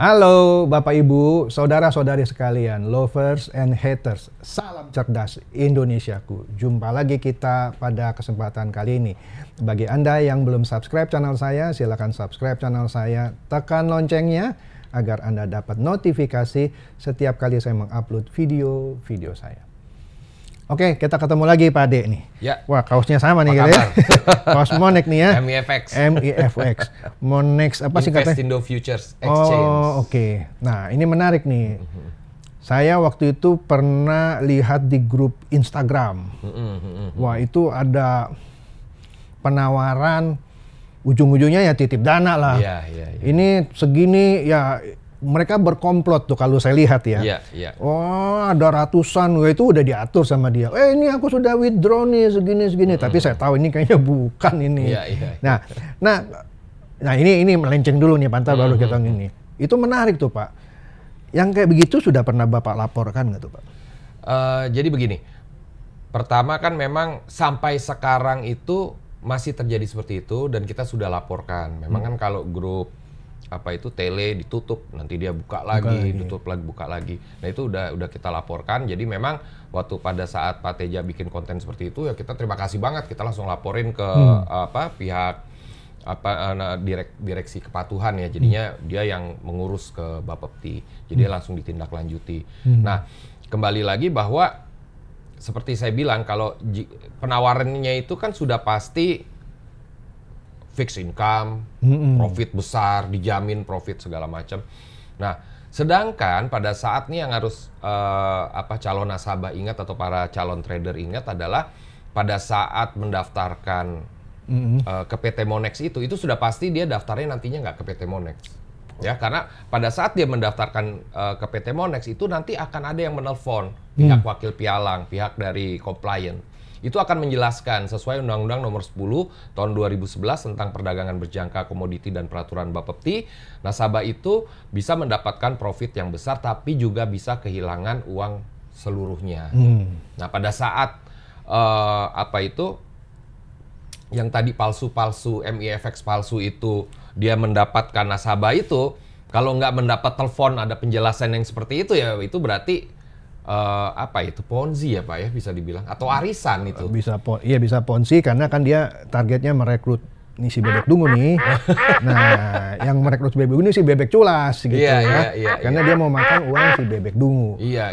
Halo Bapak Ibu, saudara-saudari sekalian, lovers and haters, salam cerdas Indonesiaku. Jumpa lagi kita pada kesempatan kali ini. Bagi Anda yang belum subscribe channel saya, silakan subscribe channel saya, tekan loncengnya agar Anda dapat notifikasi setiap kali saya mengupload video-video saya. Oke, kita ketemu lagi Pak Ade nih. Ya. Wah, kaosnya sama nih kita ya. Kaos Monex nih ya. MIFX. MIFX. Monex apa sih katanya? Investindo Futures Exchange. Oh, oke. Nah, ini menarik nih. Saya waktu itu pernah lihat di grup Instagram. Wah, itu ada penawaran ujung-ujungnya ya titip dana lah. Iya. Ini segini ya. Mereka berkomplot tuh kalau saya lihat ya. Iya. Oh, ada ratusan, wah itu udah diatur sama dia. Ini aku sudah withdraw nih segini. Tapi saya tahu ini kayaknya bukan ini. Iya. Nah ini melenceng dulu nih Pantar baru kita ini. Itu menarik tuh Pak. Yang kayak begitu sudah pernah Bapak laporkan nggak tuh Pak? Jadi begini. Pertama kan memang sampai sekarang itu masih terjadi seperti itu dan kita sudah laporkan. Memang kan kalau grup tele ditutup, nanti dia buka lagi, tutup lagi, buka lagi. Nah itu udah kita laporkan. Jadi memang waktu pada saat Pak Teja bikin konten seperti itu ya kita terima kasih banget, kita langsung laporin ke pihak direksi kepatuhan ya. Jadinya dia yang mengurus ke Bapepti. Jadi dia langsung ditindaklanjuti. Nah, kembali lagi bahwa seperti saya bilang kalau penawarannya itu kan sudah pasti fixed income, profit besar, dijamin profit segala macam. Nah, sedangkan pada saat ini yang harus calon nasabah ingat atau para calon trader ingat adalah pada saat mendaftarkan ke PT Monex itu sudah pasti dia daftarnya nantinya nggak ke PT Monex. Ya, karena pada saat dia mendaftarkan ke PT Monex itu nanti akan ada yang menelpon pihak wakil pialang, pihak dari compliance. Itu akan menjelaskan sesuai Undang-Undang Nomor 10 Tahun 2011 tentang perdagangan berjangka komoditi dan peraturan Bapepti, nasabah itu bisa mendapatkan profit yang besar tapi juga bisa kehilangan uang seluruhnya. Nah, pada saat yang tadi palsu-palsu, MIFX palsu itu dia mendapatkan nasabah itu, kalau nggak mendapat telepon ada penjelasan yang seperti itu ya itu berarti Ponzi ya Pak ya bisa dibilang atau arisan itu. Bisa Ponzi karena kan dia targetnya merekrut nih si bebek dungu nih. Nah, yang merekrut si bebek dungu ini si bebek culas gitu ya. Karena dia mau makan uang si bebek dungu. Iya.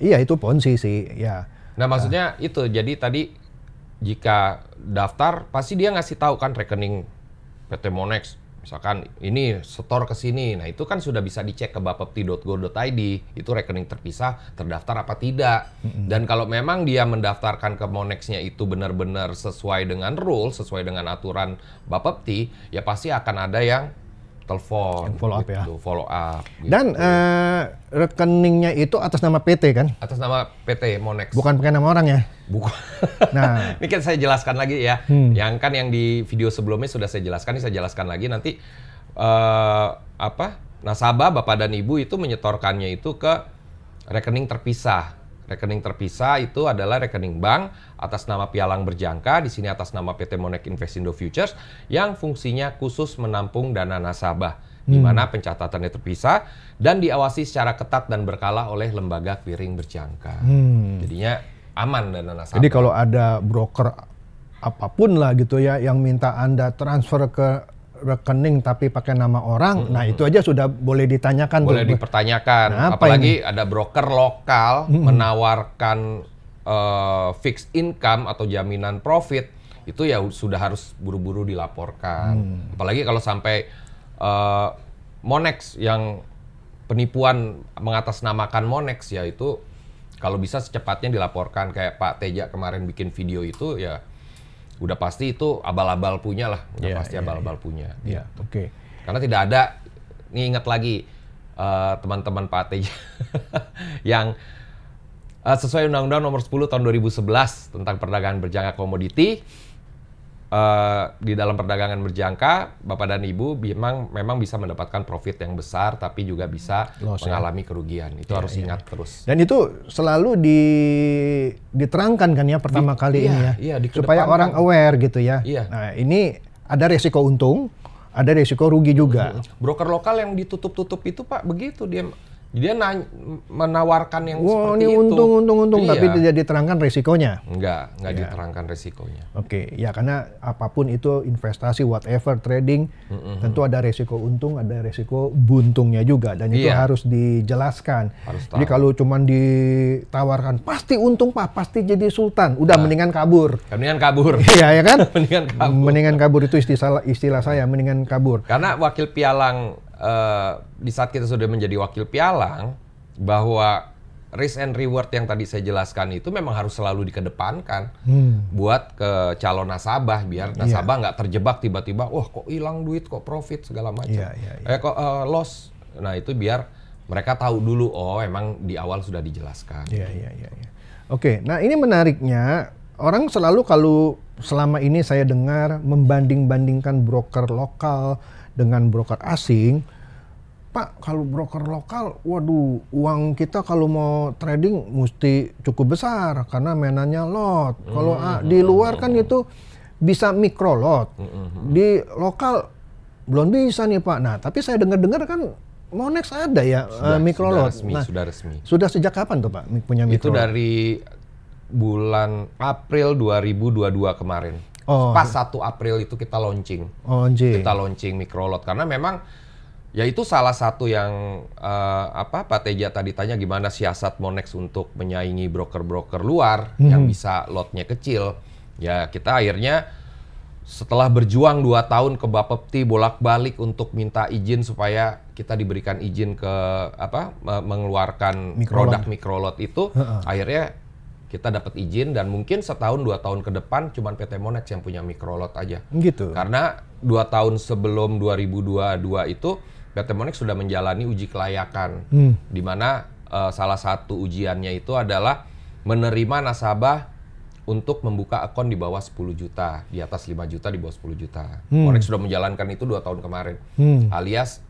Iya itu Ponzi sih ya. Nah, maksudnya itu jadi tadi jika daftar pasti dia ngasih tahu kan rekening PT Monex. Misalkan ini setor ke sini, nah itu kan sudah bisa dicek ke bapepti.go.id, itu rekening terpisah, terdaftar apa tidak. Dan kalau memang dia mendaftarkan ke Monex-nya itu benar-benar sesuai dengan rule, sesuai dengan aturan Bapepti, ya pasti akan ada yang telepon, follow up gitu, ya. Follow up. Gitu. Dan rekeningnya itu atas nama PT kan? Atas nama PT Monex. Bukan pakai nama orang ya? Bukan. Nah, ini kan saya jelaskan lagi ya. Yang di video sebelumnya sudah saya jelaskan, ini saya jelaskan lagi nanti nasabah Bapak dan Ibu itu menyetorkannya itu ke rekening terpisah. Rekening terpisah itu adalah rekening bank atas nama pialang berjangka, di sini atas nama PT Monex Investindo Futures yang fungsinya khusus menampung dana nasabah, di mana pencatatannya terpisah dan diawasi secara ketat dan berkala oleh lembaga clearing berjangka. Jadinya aman dana nasabah. Jadi kalau ada broker apapun lah gitu ya yang minta Anda transfer ke rekening tapi pakai nama orang, nah itu aja sudah boleh ditanyakan. Boleh dipertanyakan, nah, apalagi ada broker lokal menawarkan fixed income atau jaminan profit, itu ya sudah harus buru-buru dilaporkan. Apalagi kalau sampai Monex yang penipuan mengatasnamakan Monex ya itu kalau bisa secepatnya dilaporkan kayak Pak Teja kemarin bikin video itu ya udah pasti itu abal-abal punya lah, abal-abal punya. Iya, oke. Karena tidak ada, nih ingat lagi teman-teman Pak Teja yang sesuai Undang-Undang Nomor 10 Tahun 2011 tentang perdagangan berjangka komoditi, di dalam perdagangan berjangka Bapak dan Ibu memang bisa mendapatkan profit yang besar tapi juga bisa mengalami kerugian. Itu harus ingat terus. Dan itu selalu diterangkan kan ya pertama kali ini ya. Supaya orang aware gitu ya. Nah, ini ada resiko untung, ada resiko rugi juga. Broker lokal yang ditutup-tutup itu Pak, begitu dia menawarkan yang Wah, seperti ini itu. untung, Iya. tapi tidak diterangkan resikonya. Enggak Iya. diterangkan resikonya. Oke, ya karena apapun itu investasi, whatever, trading, tentu ada resiko untung, ada resiko buntungnya juga. Dan itu Iya. harus dijelaskan. Harus Jadi tahu. kalau cuma ditawarkan, pasti untung Pak, pasti jadi sultan. Udah mendingan kabur. Mendingan kabur. Iya ya kan? Mendingan kabur. Mendingan kabur itu istilah saya, mendingan kabur. Karena wakil pialang, di saat kita sudah menjadi wakil pialang, bahwa risk and reward yang tadi saya jelaskan itu memang harus selalu dikedepankan buat ke calon nasabah, biar nasabah nggak terjebak tiba-tiba, wah kok hilang duit, kok profit segala macam, Iya. kok loss. Nah itu biar mereka tahu dulu, oh emang di awal sudah dijelaskan. Iya. Oke, nah ini menariknya, orang selalu kalau selama ini saya dengar membanding-bandingkan broker lokal dengan broker asing. Pak, kalau broker lokal, waduh, uang kita kalau mau trading mesti cukup besar karena mainannya lot. Kalau di luar kan itu bisa micro lot. Di lokal belum bisa nih Pak. Nah, tapi saya dengar-dengar kan Monex ada ya micro lot. Sudah resmi. Sudah sejak kapan tuh Pak punya micro Itu lot? dari bulan April 2022 kemarin. Pas 1 April itu kita launching. Kita launching microlot karena memang ya itu salah satu yang Pak Teja tadi tanya gimana siasat Monex untuk menyaingi broker-broker luar yang bisa lotnya kecil. Ya kita akhirnya setelah berjuang 2 tahun ke Bapepti bolak-balik untuk minta izin supaya kita diberikan izin ke mengeluarkan produk microlot itu, akhirnya kita dapat izin dan mungkin 1-2 tahun ke depan cuman PT Monex yang punya microlot aja. Gitu. Karena 2 tahun sebelum 2022 itu PT Monex sudah menjalani uji kelayakan, di mana salah satu ujiannya itu adalah menerima nasabah untuk membuka akun di bawah 10 juta, di atas 5 juta, di bawah 10 juta. Monex sudah menjalankan itu 2 tahun kemarin. Alias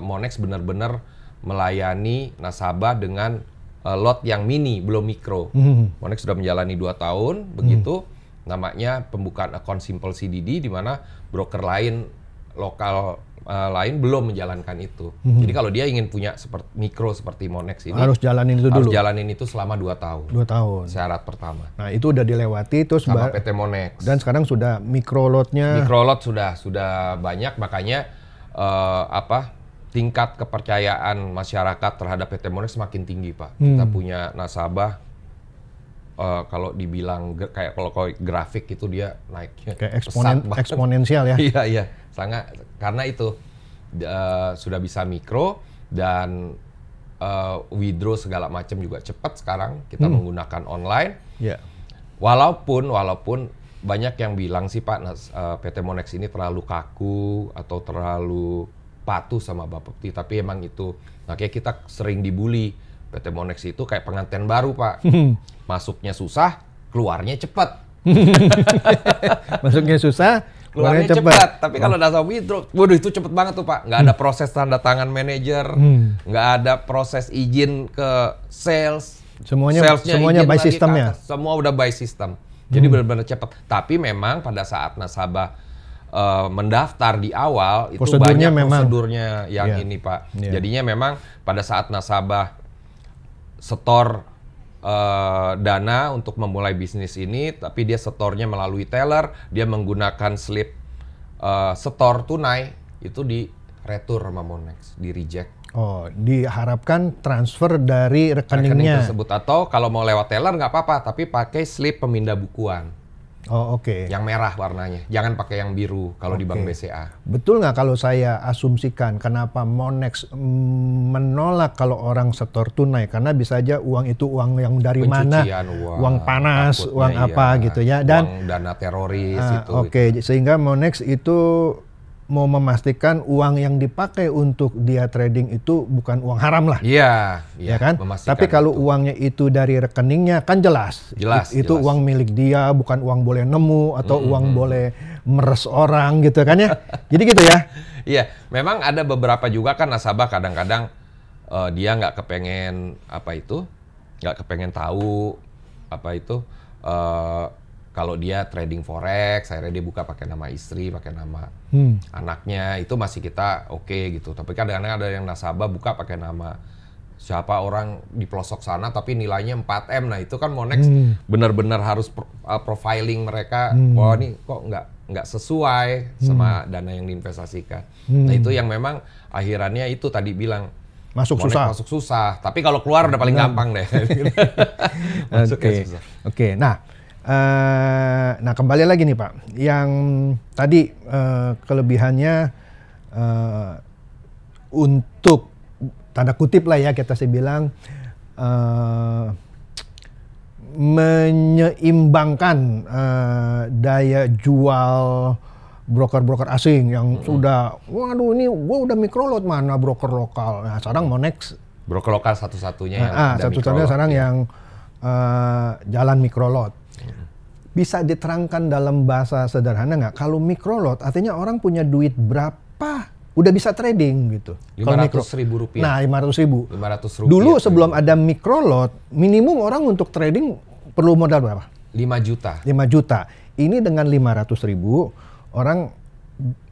Monex benar-benar melayani nasabah dengan lot yang mini, belum mikro. Monex sudah menjalani 2 tahun, begitu namanya pembukaan akun Simple CDD, di mana broker lain, lokal lain belum menjalankan itu. Jadi kalau dia ingin punya mikro seperti Monex ini, harus jalanin itu dulu. Harus jalanin itu selama 2 tahun. 2 tahun. Syarat pertama. Nah itu udah dilewati terus sama PT Monex. Dan sekarang sudah microlotnya. Microlot sudah banyak, makanya tingkat kepercayaan masyarakat terhadap PT Monex semakin tinggi Pak. Kita punya nasabah kalau dibilang kayak kalau grafik itu dia naiknya kayak eksponensial ya. Iya, sangat, karena itu sudah bisa mikro dan withdraw segala macam juga cepat sekarang kita menggunakan online. Yeah. Walaupun banyak yang bilang sih Pak, PT Monex ini terlalu kaku atau terlalu patuh sama Bapepti, tapi emang itu makanya kita sering dibully. PT Monex itu kayak pengantin baru Pak. Masuknya susah, keluarnya cepat. Masuknya susah, keluarnya cepat. Tapi kalau nasabah withdraw, waduh itu cepet banget tuh Pak. Nggak ada proses tanda tangan manajer, nggak ada proses izin ke sales. Semuanya by system ya? Semua udah by system. Jadi benar-benar cepat. Tapi memang pada saat nasabah mendaftar di awal, itu prosedurnya banyak memang, prosedurnya yang ini Pak. Jadinya memang pada saat nasabah setor dana untuk memulai bisnis ini, tapi dia setornya melalui teller, dia menggunakan slip setor tunai, itu di retur sama Monex, di reject. Oh, diharapkan transfer dari rekeningnya. Rekening tersebut, atau kalau mau lewat teller nggak apa-apa, tapi pakai slip pemindah bukuan. Oh, oke. Yang merah warnanya, jangan pakai yang biru kalau di Bank BCA. Betul nggak kalau saya asumsikan kenapa Monex menolak kalau orang setor tunai? Karena bisa aja uang itu uang yang dari mana? Uang panas, uang apa gitu ya. Dan uang dana teroris itu. Oke, sehingga Monex itu mau memastikan uang yang dipakai untuk dia trading itu bukan uang haram lah. Iya, ya kan? Tapi kalau uangnya itu dari rekeningnya kan jelas. Itu uang milik dia, bukan uang boleh nemu atau uang boleh meres orang gitu kan ya. Jadi gitu ya. Iya, memang ada beberapa juga kan nasabah kadang-kadang dia nggak kepengen nggak kepengen tahu kalau dia trading forex, akhirnya dia buka pakai nama istri, pakai nama anaknya, itu masih kita oke gitu. Tapi kadang-kadang ada yang nasabah buka pakai nama siapa orang di pelosok sana tapi nilainya 4M. Nah itu kan Monex benar-benar harus profiling mereka. Wah ini kok nggak sesuai sama dana yang diinvestasikan. Nah itu yang memang akhirannya itu tadi bilang masuk susah. Tapi kalau keluar udah paling gampang deh. Oke. Nah kembali lagi nih Pak, yang tadi kelebihannya untuk tanda kutip lah ya kita sih bilang menyeimbangkan daya jual broker-broker asing yang sudah, waduh ini gue udah microlot, mana broker lokal. Nah sekarang Monex broker lokal satu-satunya yang satu-satunya sekarang yang jalan microlot. Bisa diterangkan dalam bahasa sederhana nggak? Kalau microlot artinya orang punya duit berapa udah bisa trading gitu. 500.000 rupiah. Nah 500.000. 500 rupiah. Dulu sebelum ada microlot, minimum orang untuk trading perlu modal berapa? 5 juta. 5 juta. Ini dengan 500.000 orang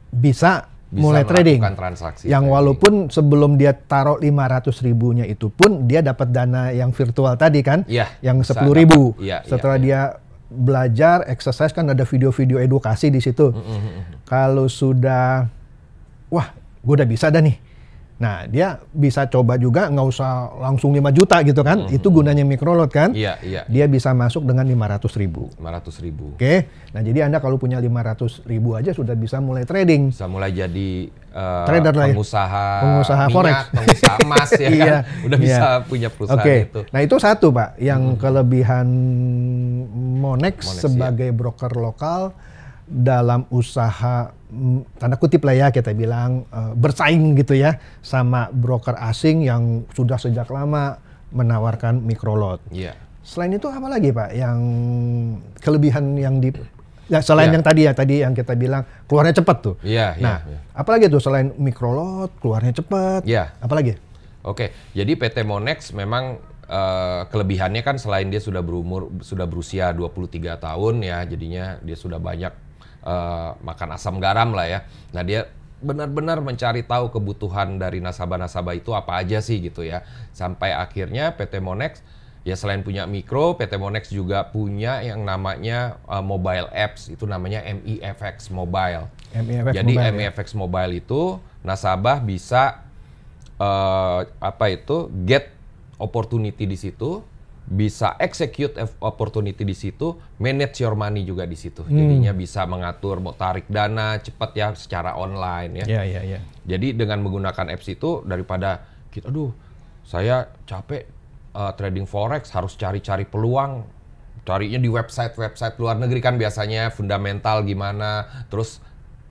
bisa mulai trading. Transaksi yang walaupun sebelum dia taruh 500.000-nya itu pun dia dapat dana yang virtual tadi kan, yang 10.000. Setelah dia belajar, exercise kan ada video-video edukasi di situ. Kalau sudah, wah, gue udah bisa dah nih. Nah, dia bisa coba juga, nggak usah langsung 5 juta gitu kan. Itu gunanya microlot kan. Dia bisa masuk dengan 500.000. 500.000. Oke. Nah, jadi Anda kalau punya 500.000 aja sudah bisa mulai trading. Bisa mulai jadi trader lah ya. pengusaha forex, pengusaha emas ya kan. Udah bisa punya perusahaan itu. Nah, itu satu, Pak, yang kelebihan Monex sebagai broker lokal dalam usaha tanda kutip lah ya kita bilang bersaing gitu ya sama broker asing yang sudah sejak lama menawarkan microlot. Selain itu apa lagi Pak yang kelebihan yang selain yang tadi yang kita bilang keluarnya cepat tuh. Apalagi tuh selain microlot keluarnya cepat. Apalagi? Oke, jadi PT Monex memang kelebihannya kan selain dia sudah berusia 23 tahun ya, jadinya dia sudah banyak makan asam garam lah ya. Nah dia benar-benar mencari tahu kebutuhan dari nasabah-nasabah itu apa aja sih gitu ya. Sampai akhirnya PT Monex ya selain punya mikro, PT Monex juga punya yang namanya mobile apps, itu namanya MEFX Mobile. Jadi MEFX Mobile itu nasabah bisa get opportunity di situ, bisa execute opportunity di situ, manage your money juga di situ. Jadinya bisa mengatur mau tarik dana cepat ya secara online ya. Jadi dengan menggunakan apps itu daripada kita saya capek trading forex harus cari-cari peluang, carinya di website luar negeri kan biasanya fundamental gimana, terus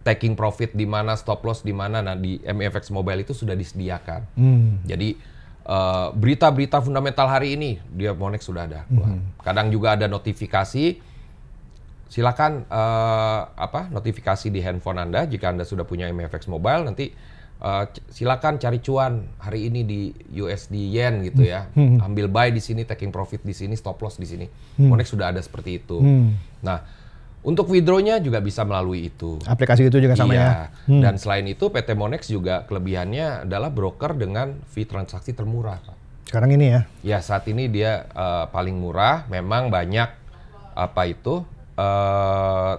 taking profit di mana, stop loss di mana. Nah di MEFX Mobile itu sudah disediakan. Jadi berita-berita fundamental hari ini dia Monex sudah ada. Kadang juga ada notifikasi. Silakan notifikasi di handphone Anda jika Anda sudah punya MEFX Mobile, nanti silakan cari cuan hari ini di USD yen gitu ya. Ambil buy di sini, taking profit di sini, stop loss di sini. Monex sudah ada seperti itu. Nah, untuk withdraw-nya juga bisa melalui itu. Aplikasi itu juga sama ya. Dan selain itu PT Monex juga kelebihannya adalah broker dengan fee transaksi termurah, Pak. Sekarang ini ya? Ya, saat ini dia paling murah. Memang banyak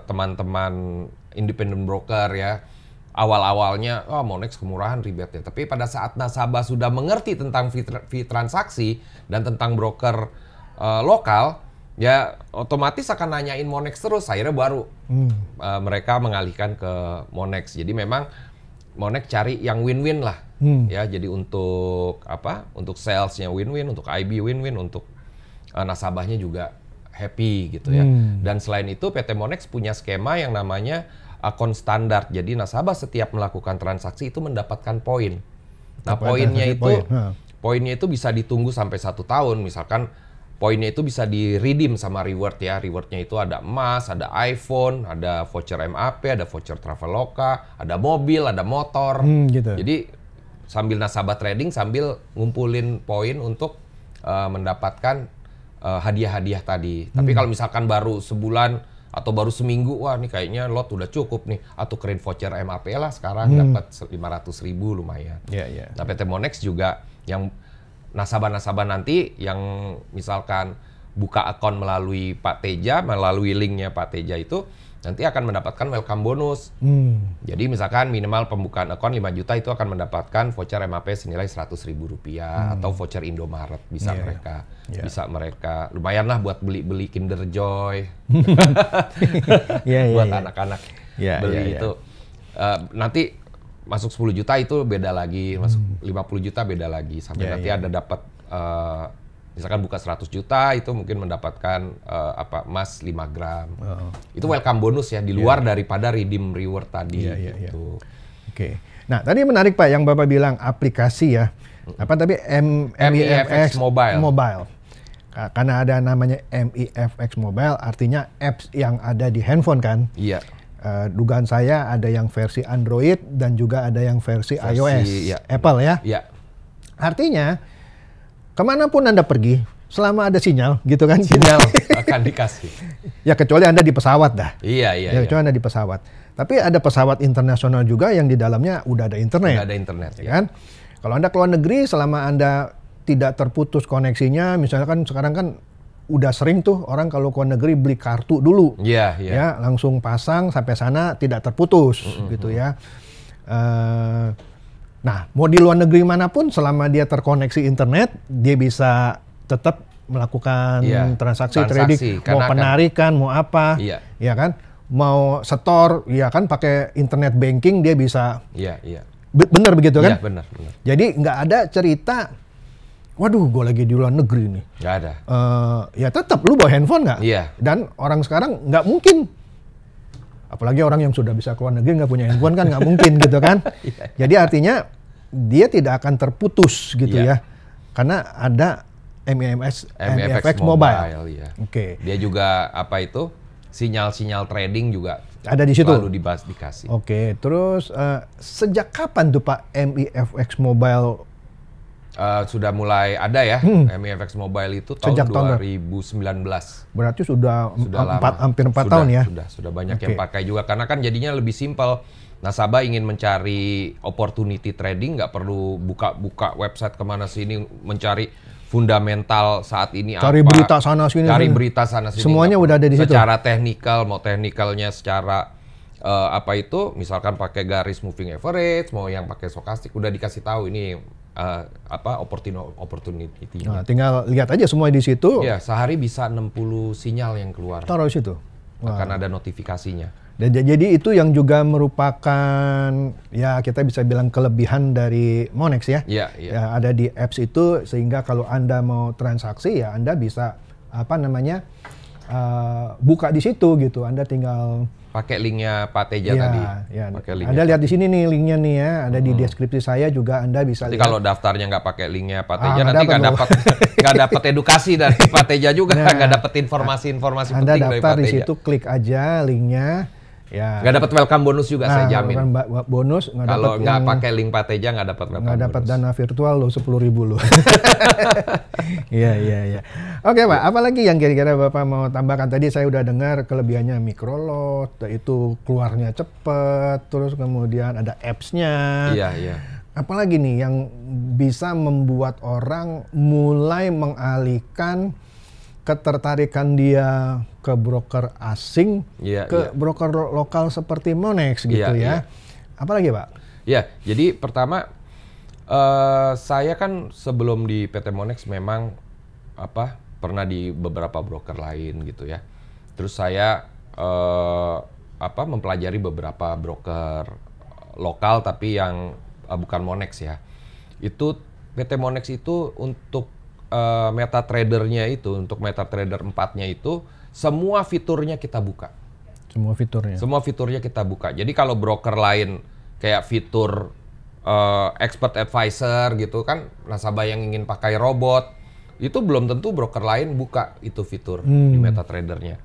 teman-teman independent broker ya. Awal-awalnya Monex kemurahan ribetnya. Tapi pada saat nasabah sudah mengerti tentang fee transaksi dan tentang broker lokal, ya otomatis akan nanyain Monex terus, akhirnya baru mereka mengalihkan ke Monex. Jadi memang Monex cari yang win-win lah, ya. Jadi untuk untuk salesnya win-win, untuk IB win-win, untuk nasabahnya juga happy gitu ya. Dan selain itu PT Monex punya skema yang namanya akun standar. Jadi nasabah setiap melakukan transaksi itu mendapatkan poin. Nah poinnya itu bisa ditunggu sampai 1 tahun, misalkan. Poinnya itu bisa di-redeem sama reward ya. Rewardnya itu ada emas, ada iPhone, ada voucher MAP, ada voucher Traveloka, ada mobil, ada motor. Gitu. Jadi sambil nasabah trading, sambil ngumpulin poin untuk mendapatkan hadiah-hadiah tadi. Tapi kalau misalkan baru sebulan atau baru seminggu, wah ini kayaknya lot udah cukup nih, atau tukerin voucher MAP lah sekarang dapat 500.000 lumayan. Nah PT Monex juga yang nasabah-nasabah nanti yang misalkan buka akun melalui Pak Teja, melalui linknya Pak Teja itu nanti akan mendapatkan welcome bonus. Jadi misalkan minimal pembukaan akun 5 juta itu akan mendapatkan voucher MAP senilai Rp100.000 atau voucher Indomaret bisa bisa mereka lumayan lah buat beli Kinder Joy buat anak-anak beli itu. Nanti masuk 10 juta itu beda lagi, masuk 50 juta beda lagi sampai nanti ada dapat misalkan buka 100 juta itu mungkin mendapatkan emas 5 gram. Itu welcome bonus ya di luar daripada redeem reward tadi. Gitu. Oke. Nah, tadi menarik Pak yang Bapak bilang aplikasi ya. Tapi MIFX Mobile. Karena ada namanya MIFX Mobile artinya apps yang ada di handphone kan? Iya. Dugaan saya ada yang versi Android dan juga ada yang versi iOS. Apple ya. Iya. Artinya kemanapun Anda pergi, selama ada sinyal, gitu kan? Sinyal akan dikasih. Ya kecuali Anda di pesawat dah. Iya. Kecuali Anda di pesawat. Tapi ada pesawat internasional juga yang di dalamnya udah ada internet. Udah ada internet, ya kan? Kalau Anda keluar negeri, selama Anda tidak terputus koneksinya, misalnya kan sekarang kan udah sering tuh orang kalau keluar negeri beli kartu dulu. Iya. Ya, langsung pasang sampai sana tidak terputus, gitu ya. Nah, mau di luar negeri manapun, selama dia terkoneksi internet, dia bisa tetap melakukan transaksi trading, mau penarikan, mau apa, ya kan? Mau setor, ya kan pakai internet banking dia bisa. Bener begitu kan? Iya, benar. Jadi nggak ada cerita, waduh, gue lagi di luar negeri nih. Nggak ada. Ya tetap lu bawa handphone nggak? Iya. Dan orang sekarang nggak mungkin. Apalagi orang yang sudah bisa keluar negeri nggak punya handphone kan nggak mungkin gitu kan. Jadi artinya dia tidak akan terputus gitu ya. Karena ada MIFX Mobile. Oke. Dia juga sinyal-sinyal trading juga ada di situ. Lalu dikasih. Oke. Terus sejak kapan tuh Pak MIFX Mobile? Sudah mulai ada ya. MIFX Mobile itu sejak tahun 2019. Berarti sudah hampir 4 tahun ya? Sudah banyak yang pakai juga. Karena kan jadinya lebih simpel. Nasabah ingin mencari opportunity trading, nggak perlu buka website kemana sini mencari fundamental saat ini cari berita sana sini. Semuanya udah ada di situ. Secara teknikal, mau teknikalnya secara misalkan pakai garis moving average, mau yang pakai stokastik, udah dikasih tahu ini opportunity. Nah, tinggal lihat aja semua di situ. Ya, sehari bisa 60 sinyal yang keluar. Taruh di situ. Akan ada notifikasinya. Dan jadi itu yang juga merupakan ya kita bisa bilang kelebihan dari Monex ya. Ya ada di apps itu sehingga kalau Anda mau transaksi ya Anda bisa buka di situ gitu. Anda tinggal pakai linknya Pak Teja tadi. Anda lihat di sini nih linknya nih ya, ada di deskripsi saya juga Anda bisa lihat. Kalau daftarnya nggak pakai linknya Pak Teja nanti nggak dapat edukasi dari Pak Teja juga, nggak dapat informasi-informasi penting dari Pak Teja. Anda daftar di situ, klik aja linknya. Ya. Nggak dapat welcome bonus juga saya jamin. Bonus kalau nggak pakai link Pak Teja nggak dapat welcome bonus. Nggak dapat dana virtual lo 10.000 lo. Iya. Oke Pak, apalagi yang kira-kira Bapak mau tambahkan? Tadi saya udah dengar kelebihannya microlot, itu keluarnya cepet, terus kemudian ada apps-nya. Iya. Apalagi nih yang bisa membuat orang mulai mengalihkan ketertarikan dia ke broker asing, broker lokal seperti Monex gitu ya. Apalagi Pak? Ya, jadi pertama saya kan sebelum di PT Monex memang pernah di beberapa broker lain gitu ya. Terus saya mempelajari beberapa broker lokal tapi yang bukan Monex ya. Itu PT Monex itu untuk MetaTrader-nya itu, untuk MetaTrader 4-nya itu semua fiturnya kita buka. Semua fiturnya kita buka. Jadi kalau broker lain kayak fitur expert advisor gitu kan, nasabah yang ingin pakai robot, itu belum tentu broker lain buka itu fitur di MetaTrader-nya.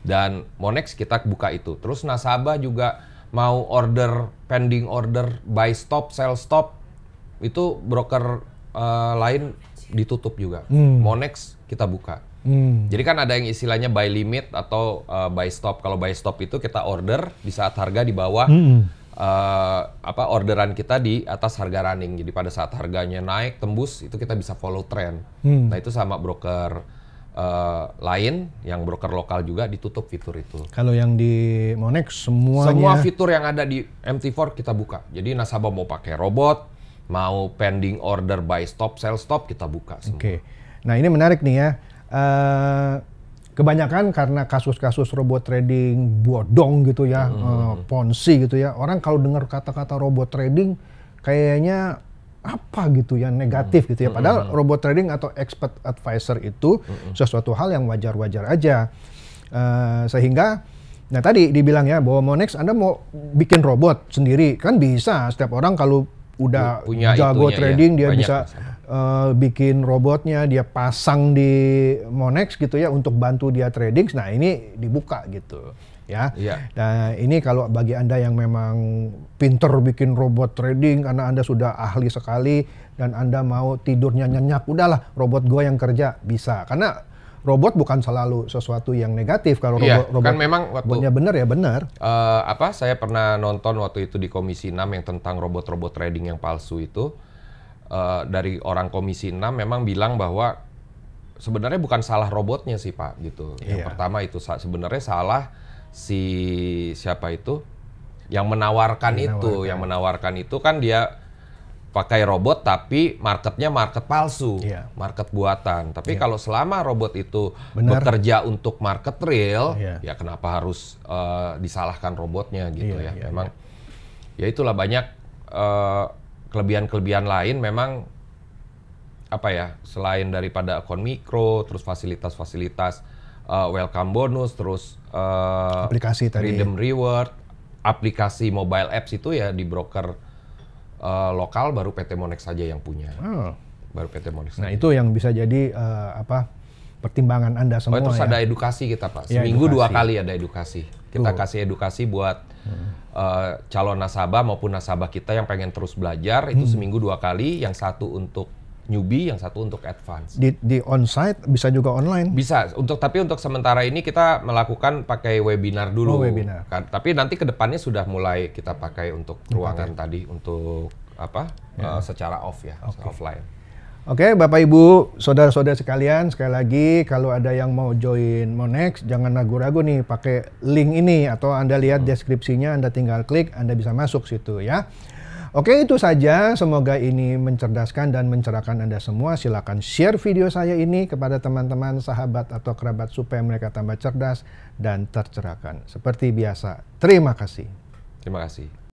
Dan Monex kita buka itu. Terus nasabah juga mau pending order, buy stop, sell stop, itu broker lain ditutup juga. Monex kita buka. Jadi kan ada yang istilahnya buy limit atau buy stop. Kalau buy stop itu kita order di saat harga di bawah orderan kita di atas harga running. Jadi pada saat harganya naik tembus itu kita bisa follow trend. Nah itu sama broker lain yang broker lokal juga ditutup fitur itu. Kalau yang di Monex semuanya semua fitur yang ada di MT4 kita buka. Jadi nasabah mau pakai robot, mau pending order buy stop, sell stop kita buka semua. Oke. Nah ini menarik nih ya. Kebanyakan karena kasus-kasus robot trading bodong gitu ya, ponzi gitu ya. Orang kalau dengar kata-kata robot trading kayaknya apa gitu ya, negatif gitu ya. Padahal robot trading atau expert advisor itu sesuatu hal yang wajar-wajar aja. Sehingga, nah tadi dibilang ya bahwa Monex Anda mau bikin robot sendiri kan bisa. Setiap orang kalau udah punya jago itunya, trading ya. dia Banyak bisa bikin robotnya, dia pasang di Monex gitu ya untuk bantu dia trading. Nah ini dibuka gitu ya. Nah ini kalau bagi Anda yang memang pinter bikin robot trading karena Anda sudah ahli sekali dan Anda mau tidurnya nyenyak, udahlah robot gue yang kerja, bisa. Karena robot bukan selalu sesuatu yang negatif. Kalau robot kan memang robotnya benar ya benar. Saya pernah nonton waktu itu di Komisi 6 yang tentang robot-robot trading yang palsu itu. Dari orang Komisi 6 memang bilang bahwa sebenarnya bukan salah robotnya sih Pak gitu. Yang pertama itu sebenarnya salah si siapa itu yang menawarkan itu kan dia pakai robot tapi marketnya market palsu, market buatan. Tapi kalau selama robot itu bekerja untuk market real, ya kenapa harus disalahkan robotnya gitu ya? Memang ya itulah banyak kelebihan-kelebihan lain memang selain daripada akun mikro, terus fasilitas-fasilitas welcome bonus, terus aplikasi tadi, redeem reward, aplikasi mobile apps itu ya di broker lokal baru PT Monex saja yang punya. Baru PT Monex. Nah itu yang bisa jadi pertimbangan Anda semua. Terus ya? Ada edukasi kita Pak. Seminggu 2 kali ada edukasi. Kita kasih edukasi buat calon nasabah maupun nasabah kita yang pengen terus belajar. Itu seminggu 2 kali. Yang satu untuk newbie, yang satu untuk advance. Di on-site bisa juga online? Bisa. Tapi untuk sementara ini kita melakukan pakai webinar dulu. Webinar. Tapi nanti ke depannya sudah mulai kita pakai untuk ruangan tadi untuk secara offline. Oke, Bapak Ibu, saudara-saudara sekalian, sekali lagi kalau ada yang mau join Monex, jangan ragu-ragu nih pakai link ini atau Anda lihat deskripsinya, Anda tinggal klik, Anda bisa masuk situ ya. Oke, itu saja. Semoga ini mencerdaskan dan mencerahkan Anda semua. Silakan share video saya ini kepada teman-teman, sahabat atau kerabat supaya mereka tambah cerdas dan tercerahkan. Seperti biasa, terima kasih. Terima kasih.